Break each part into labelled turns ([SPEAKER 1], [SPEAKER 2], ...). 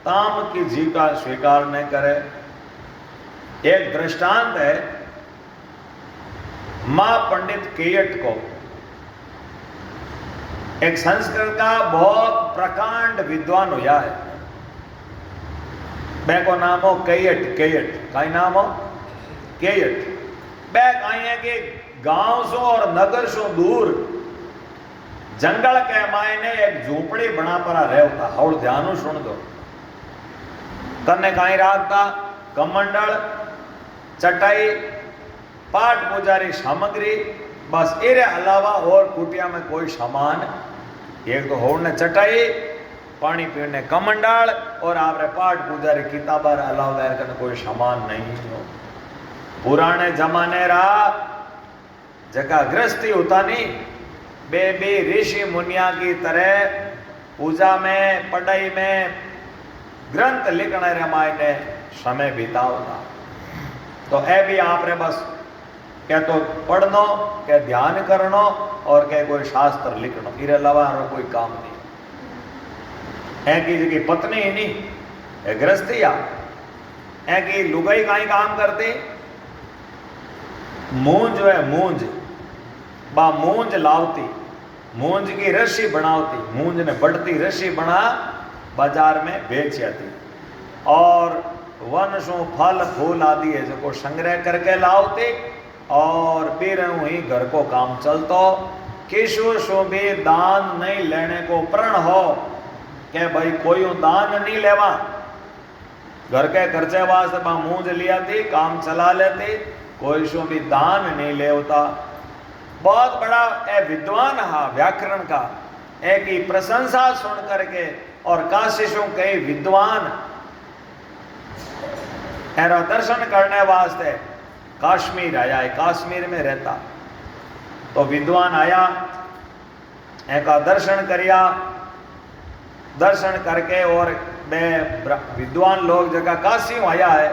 [SPEAKER 1] ताम की जी का स्वीकार न करे। एक दृष्टांत है, मां पंडित केयट को, एक संस्कृत का बहुत प्रकांड विद्वान हुआ है, बे को नाम हो केयट। केयट का नाम हो केयट। बे कहीं है कि गांव सो और नगर सो दूर जंगल के मायने एक झूपड़ी बना पड़ा रहता। हौड़ ध्यान सुन दो। कन्ने कहीं राखता कमंडल, चटाई, पाठ पुजारी सामग्री, बस इरे अलावा और कुटिया में कोई सामान। एक तो होड़ ने चटाई, पानी पीने कमंडल और आपरे पाठ पुजारी किताबार अलावा करने कोई सामान नहीं हो। पुराने जमाने रा जगह गृहस्थी होता नहीं, बे ऋषि मुनिया की तरह पूजा में, पढ़ाई में, ग्रंथ लिखने रे मायने समय बितावता। तो ए भी आपरे बस क्या तो पढ़नो, क्या ध्यान करनो और क्या कोई शास्त्र लिखनो, इरे अलावा कोई काम नहीं। है कि जी पत्नी ही नहीं, है गृहस्थी। है कि लुगाई कहीं काम करती, मूंज है मूंज, बा मूंज लावती, मूंज की रस्सी बनावती, मूंज ने बढ़ती रस्सी बना बाजार में बेच जाती, और वन सो फल फूल आदि है जो संग्रह करके लावती, और फिर ही घर को काम चलतो। किसी सो भी दान नहीं लेने को प्रण हो के भाई कोई दान नहीं लेवा, घर के खर्चे वास्ते बा मूंज लिया थी, काम चला लेती, कोई सो भी दान नहीं लेवता। बहुत बड़ा ए विद्वान हा व्याकरण का, एक ही प्रशंसा सुन करके और काशिशों के विद्वान एरा दर्शन करने वास्ते कश्मीर आया है, कश्मीर में रहता। तो विद्वान आया, एक दर्शन करिया, दर्शन करके और बे विद्वान लोग जगह काशी आया है,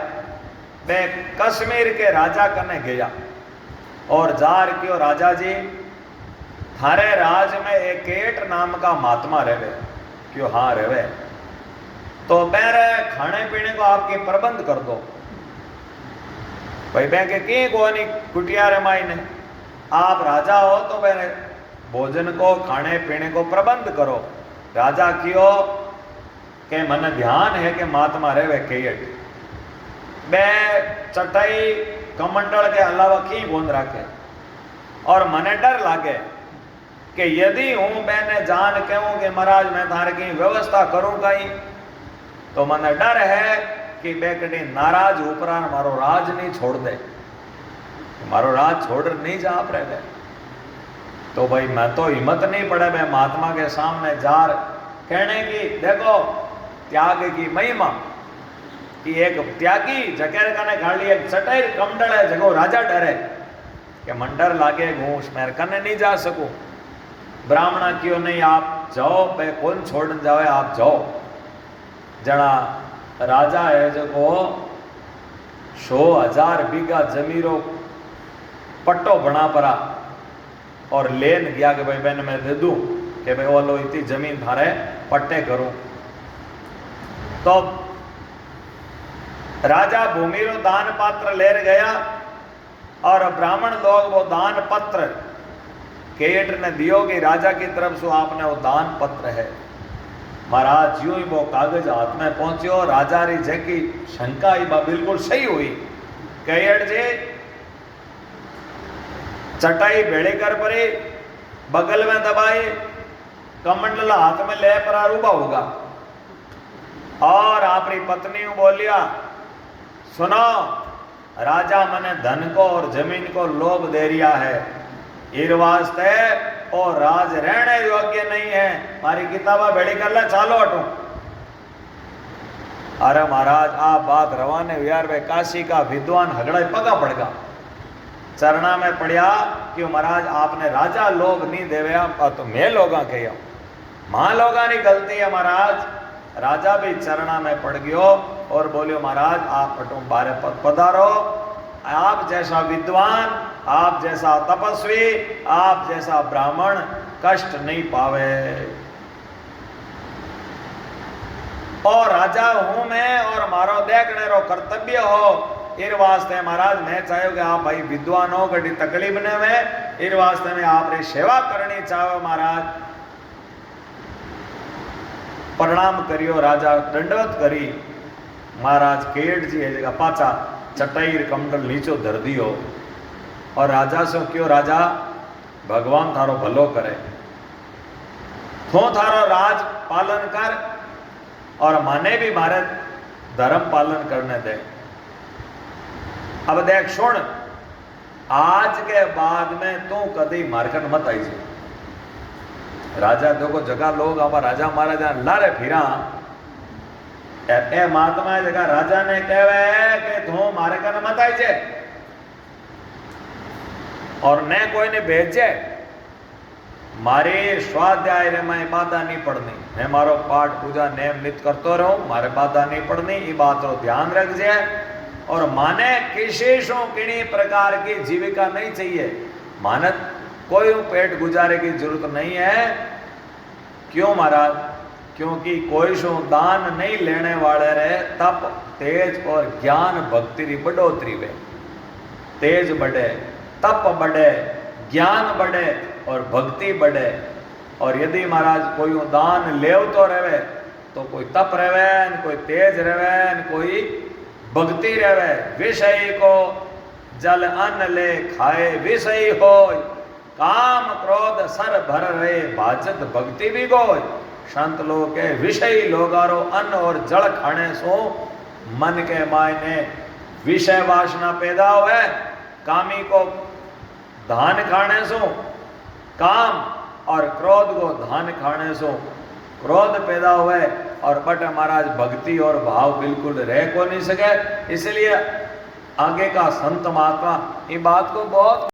[SPEAKER 1] बे कश्मीर के राजा कने गया और जार क्यों राजा जी थारे राज में एक केट नाम का महात्मा रहे, क्यों हाँ रहे, तो मेरे खाने पीने को आपके प्रबंध कर दो। भाई बैंक के कोनी कुटिया रे मायने आप राजा हो तो मेरे भोजन को खाने पीने को प्रबंध करो। राजा क्यों के मन ध्यान है कि महात्मा रहे केयट, बे चटाई कमंडल के अलावा की गोंद रखे, और मने डर लागे कि यदि हूँ मैंने जान कहूँ कि महाराज मैं थारे की व्यवस्था करूँ कहीं, तो मने डर है कि बेकड़ी नाराज उपरा मारो राज नहीं छोड़ दे, मारो राज छोड़ नहीं जा रहे। तो भाई मैं तो हिम्मत नहीं पड़े मैं महात्मा के सामने जार कहने की, देखो त्याग की महिमा कि एक त्यागी जकेर कने खाली एक चटाई कमडल है जगो राजा डरे कि मन डर लागे हूँ मैं कने नहीं जा सकूं। ब्राह्मणा क्यों नहीं आप जाओ, पे कौन छोड़ जावे आप जाओ। जना राजा है जो 100,000 बीघा जमीरो पट्टो बना पड़ा और लेन गया कि भाई बहन मैं दे दूं कि भाई वो लो इतनी जमीन थारे पट्टे करूं। तो राजा भूमि रो दान पात्र ले गया और ब्राह्मण लोग वो दान पत्र केयट ने दियो कि राजा की तरफ से आपने वो दान पत्र है। महाराज यूं ही वो कागज हाथ में पहुंचो, राजा री जकी शंका ही बिल्कुल सही हुई। केयट जी चटाई भेड़ी कर परी, बगल में दबाई, कमंडल हाथ में ले पर रूबा होगा, और आपरी पत्नी बोलिया सुनो राजा मने धन को और जमीन को लोभ दे रिया है, इर वास्ते और राज रहने योग्य नहीं है, मारी किताबा भेड़ी कर ले चालो हटू। अरे महाराज आप बात रवाने यार वे काशी का विद्वान हगड़ा पगा पड़गा, चरणा में पड़िया कि महाराज आपने राजा लोग नहीं देवे, तो मैं लोगा कहियो मां लोगा नहीं गलती है महाराज। राजा भी चरणा में पड़ गयो और बोलियो महाराज आप पटू बारे पधारो, आप जैसा विद्वान, आप जैसा तपस्वी, आप जैसा ब्राह्मण कष्ट नहीं पावे। और राजा हूं मैं और मारो देखने रो कर्तव्य हो, इन वास्ते महाराज मैं चाहूँ कि आप भाई विद्वान हो, कटी तकलीफ ने में, इन वास्ते में आपने सेवा करनी चाहो महाराज। प्रणाम करियो, राजा दंडवत करी। महाराज केट जी है जगह पाचा चटाई कमंडल नीचो धर दियो और राजा से क्यों, राजा भगवान थारो भलो करे, तो थारो राज पालन कर और माने भी मारे धर्म पालन करने दे। अब देख सुन, आज के बाद में तू कदी मार्केट मत आई जी। राजा देखो जगह लोग अब राजा महाराजा लारे फिरा ए महात्मा जगह राजा ने कहे कि तू मार्केट मत आई जे और ने कोई ने भेजे मारे स्वाध्याय रे मैं बाधा नहीं पड़नी, मैं मारो पाठ पूजा नेम नित करतो रहूं, मारे बाधा नहीं पड़नी, ये बात रो ध्यान रख जे। और माने किसी सो किसी प्रकार की जीविका नहीं चाहिए, मानत कोई पेट गुजारे की जरूरत नहीं है। क्यों महाराज, क्योंकि कोई सो दान नहीं लेने वाले रहे, तप तेज और ज्ञान भक्ति की बढ़ोतरी वे, तेज बढ़े, तप बढ़े, ज्ञान बढ़े और भक्ति बढ़े। और यदि महाराज कोई दान लेव तो रहे तो कोई तप रहे, कोई तेज रहे, कोई भक्ति रहे। विषय को जल अन्न ले खाए विषय हो, काम क्रोध सर भर रहे भाजत भक्ति भी गोय। संत लोग के विषय लोगारो अन्न और जल खाने सो मन के मायने विषय वासना पैदा हुए, कामी को धान खाने सो काम और क्रोध को धान खाने सो क्रोध पैदा हुए और बट महाराज भक्ति और भाव बिल्कुल रह को नहीं सके। इसलिए आगे का संत महात्मा ये बात को बहुत